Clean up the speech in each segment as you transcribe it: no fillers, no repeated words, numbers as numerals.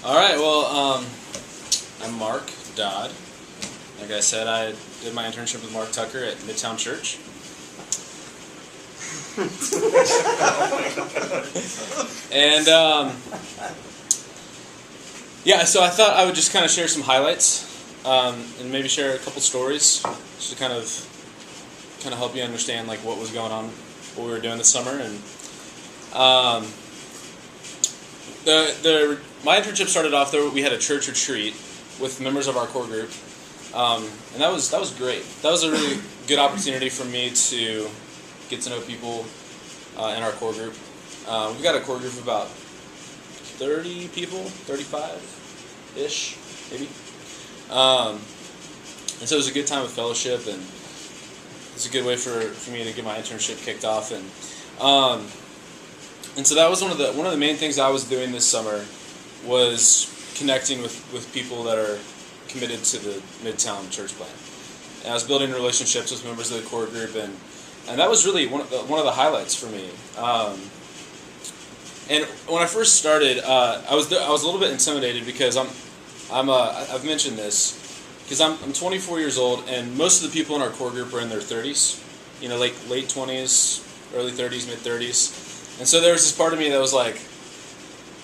All right, well, I'm Mark Dodd. Like I said, I did my internship with Mark Tucker at Midtown Church. And, yeah, so I thought I would just kind of share some highlights and maybe share a couple stories just to kind of help you understand like what was going on, what we were doing this summer. And my internship started off there. We had a church retreat with members of our core group, and that was great. That was a really good opportunity for me to get to know people in our core group. We've got a core group of about 30 people, 35-ish, maybe. And so it was a good time of fellowship, and it's a good way for me to get my internship kicked off. And so that was one of the main things I was doing this summer was connecting with people that are committed to the Midtown church plan. And I was building relationships with members of the core group, and that was really one of the highlights for me. And when I first started, I was a little bit intimidated because I've mentioned this because I'm 24 years old, and most of the people in our core group are in their 30s, like late 20s, early 30s, mid 30s. And so there was this part of me that was like,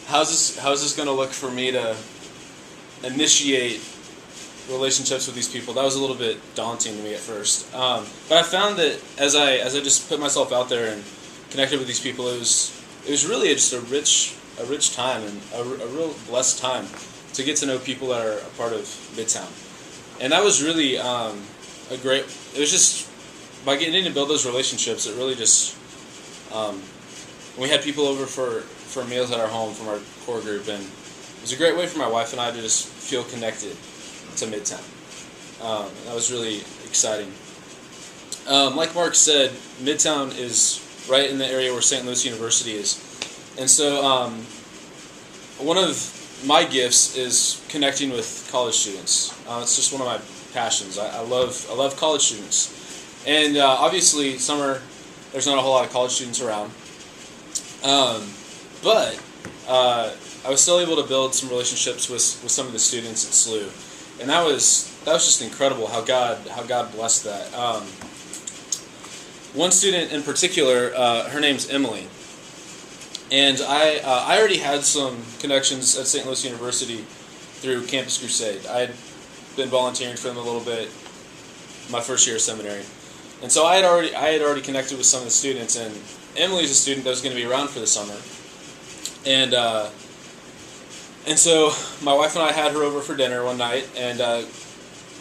how's this going to look for me to initiate relationships with these people? That was a little bit daunting to me at first. But I found that as I just put myself out there and connected with these people, it was really just a rich time and a real blessed time to get to know people that are a part of Midtown. And that was really it was just by getting to build those relationships, it really just we had people over for meals at our home from our core group, and it was a great way for my wife and I to just feel connected to Midtown. That was really exciting. Like Mark said, Midtown is right in the area where St. Louis University is. And so one of my gifts is connecting with college students. It's just one of my passions. I love college students. And obviously, summer, there's not a whole lot of college students around. But I was still able to build some relationships with some of the students at SLU. And that was just incredible how God blessed that. One student in particular, her name's Emily, and I already had some connections at St. Louis University through Campus Crusade. I had been volunteering for them a little bit my first year of seminary, and so I had already connected with some of the students. And Emily's a student that was going to be around for the summer, and so my wife and I had her over for dinner one night, and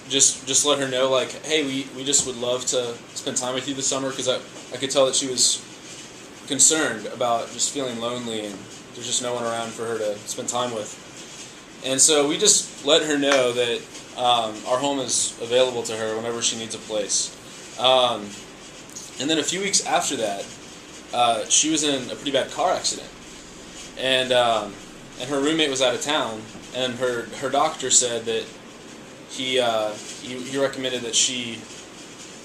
just let her know, like, hey, we just would love to spend time with you this summer, because I could tell that she was concerned about just feeling lonely, and there's just no one around for her to spend time with. And so we just let her know that our home is available to her whenever she needs a place. And then a few weeks after that, she was in a pretty bad car accident, and her roommate was out of town, and her doctor said that he recommended that she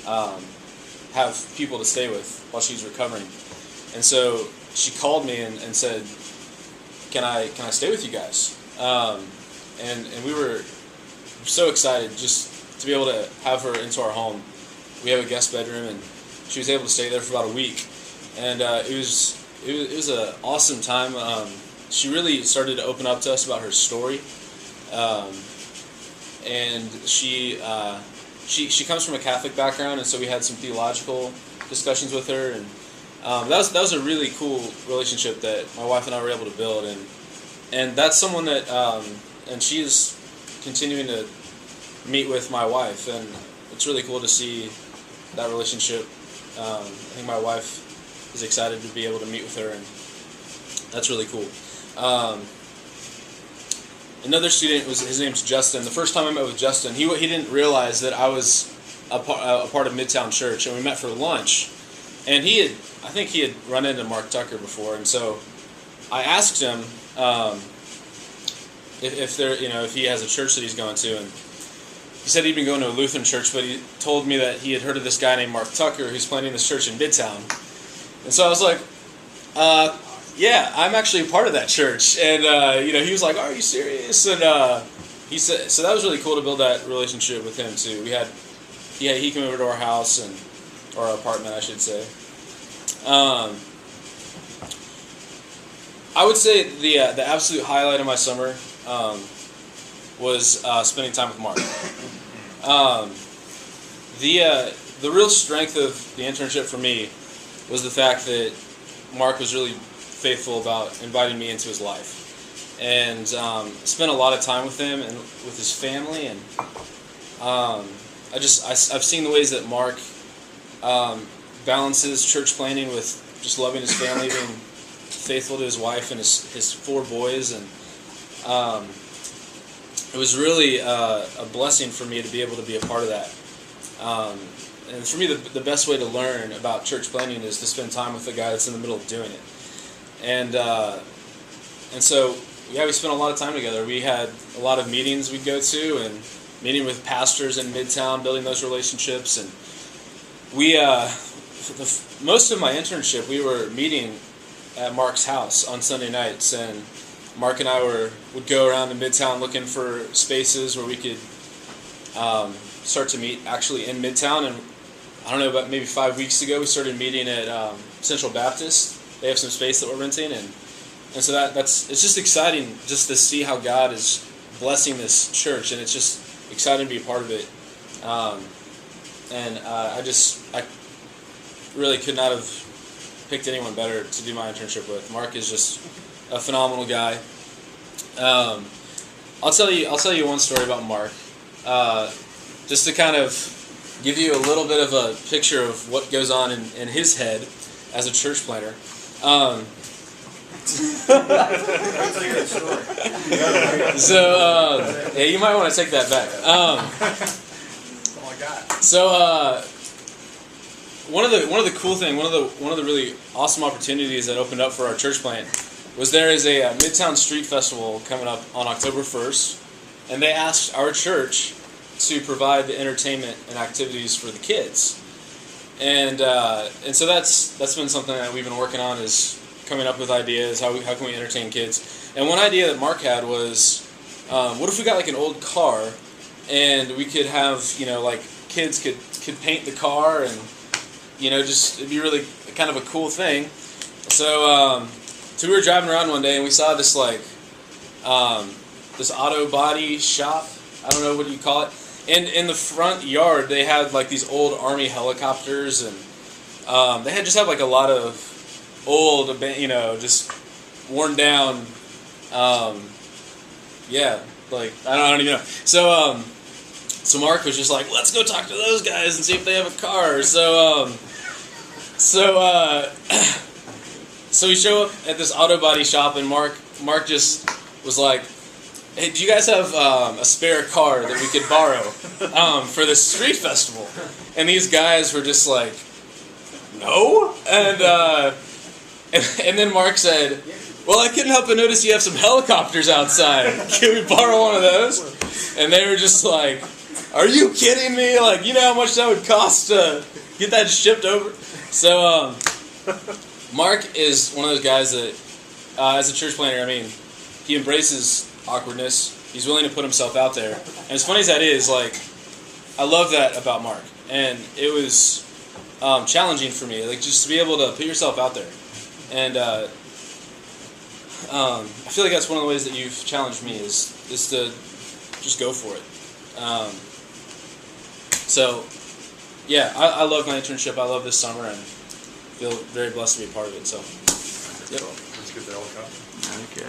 have people to stay with while she's recovering. And so she called me and said, can I stay with you guys? And we were so excited just to be able to have her into our home. We have a guest bedroom, and she was able to stay there for about a week. And it was an awesome time. She really started to open up to us about her story. And she comes from a Catholic background, and so we had some theological discussions with her, and that was a really cool relationship that my wife and I were able to build, and that's someone that and she is continuing to meet with my wife, and it's really cool to see that relationship. I think my wife is excited to be able to meet with her, and that's really cool. Another student, his name's Justin. The first time I met with Justin, he didn't realize that I was a part of Midtown Church, and we met for lunch. And I think he had run into Mark Tucker before, and so I asked him if he has a church that he's going to, and he said he'd been going to a Lutheran church, but he told me that he had heard of this guy named Mark Tucker who's planting this church in Midtown. And so I was like, yeah, I'm actually a part of that church. And, he was like, are you serious? And he said, so that was really cool to build that relationship with him, too. He came over to our house, or our apartment, I should say. I would say the absolute highlight of my summer was spending time with Mark. The real strength of the internship for me was the fact that Mark was really faithful about inviting me into his life, and spent a lot of time with him and with his family, and I've seen the ways that Mark balances church planning with just loving his family, being faithful to his wife and his 4 boys, and it was really a blessing for me to be able to be a part of that. And for me, the best way to learn about church planning is to spend time with the guy that's in the middle of doing it. And so, yeah, we spent a lot of time together. We had a lot of meetings we'd go to, and meeting with pastors in Midtown, building those relationships. And we, most of my internship, we were meeting at Mark's house on Sunday nights, and Mark and I would go around in Midtown looking for spaces where we could start to meet actually in Midtown. And I don't know, about maybe 5 weeks ago, we started meeting at Central Baptist. They have some space that we're renting, and so it's just exciting just to see how God is blessing this church, and it's just exciting to be a part of it. I really could not have picked anyone better to do my internship with. Mark is just a phenomenal guy. I'll tell you one story about Mark, just to kind of give you a little bit of a picture of what goes on in his head as a church planner. Yeah, you might want to take that back. So one of the cool things, one of the really awesome opportunities that opened up for our church plant was there is a Midtown Street Festival coming up on October 1st, and they asked our church to provide the entertainment and activities for the kids. And so that's been something that we've been working on, is coming up with ideas, how can we entertain kids. And one idea that Mark had was, what if we got like an old car, and we could have, like kids could paint the car, and just it'd be really kind of a cool thing. So we were driving around one day, and we saw this this auto body shop. I don't know, what do you call it? And in the front yard, they had like these old Army helicopters, and they had like a lot of old, just worn down, like I don't even know. So Mark was just like, let's go talk to those guys and see if they have a car. So we show up at this auto body shop, and Mark just was like, hey, do you guys have a spare car that we could borrow for this street festival? And these guys were just like, no. And then Mark said, well, I couldn't help but notice you have some helicopters outside. Can we borrow one of those? And they were just like, are you kidding me? Like, you know how much that would cost to get that shipped over? So Mark is one of those guys that, as a church planner, he embraces awkwardness. He's willing to put himself out there. And as funny as that is, I love that about Mark. And it was challenging for me, just to be able to put yourself out there. And I feel like that's one of the ways that you've challenged me is to just go for it. So, yeah, I love my internship. I love this summer, and feel very blessed to be a part of it. So, yep. Let's get the helicopter. Okay.